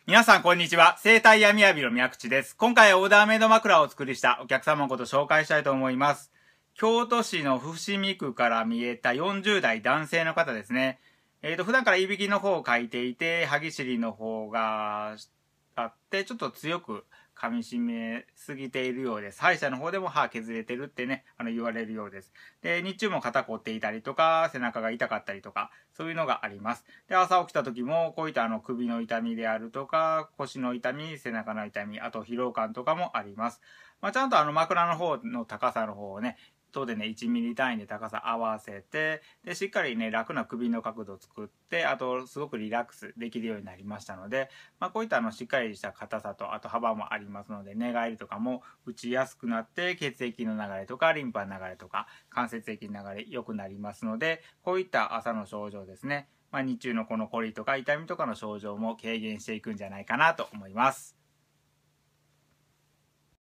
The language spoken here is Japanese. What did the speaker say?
皆さんこんにちは。生体闇浴びの宮口です。今回オーダーメイド枕をお作りしたお客様のことを紹介したいと思います。京都市の伏見区から見えた40代男性の方ですね。普段からいびきの方を書いていて、歯ぎしりの方があって、ちょっと強く噛み締めすぎているようです。歯医者の方でも歯削れてるってね、言われるようです。で、日中も肩凝っていたりとか、背中が痛かったりとか、そういうのがあります。で、朝起きた時も、こういった首の痛みであるとか、腰の痛み、背中の痛み、あと疲労感とかもあります。ちゃんと枕の方の高さの方をね、糸でね、1ミリ単位で高さ合わせて、で、しっかりね、楽な首の角度を作って、あと、すごくリラックスできるようになりましたので、こういったしっかりした硬さと、あと幅もありますので、寝返りとかも打ちやすくなって、血液の流れとか、リンパの流れとか、関節液の流れ良くなりますので、こういった朝の症状ですね、日中のこの凝りとか痛みとかの症状も軽減していくんじゃないかなと思います。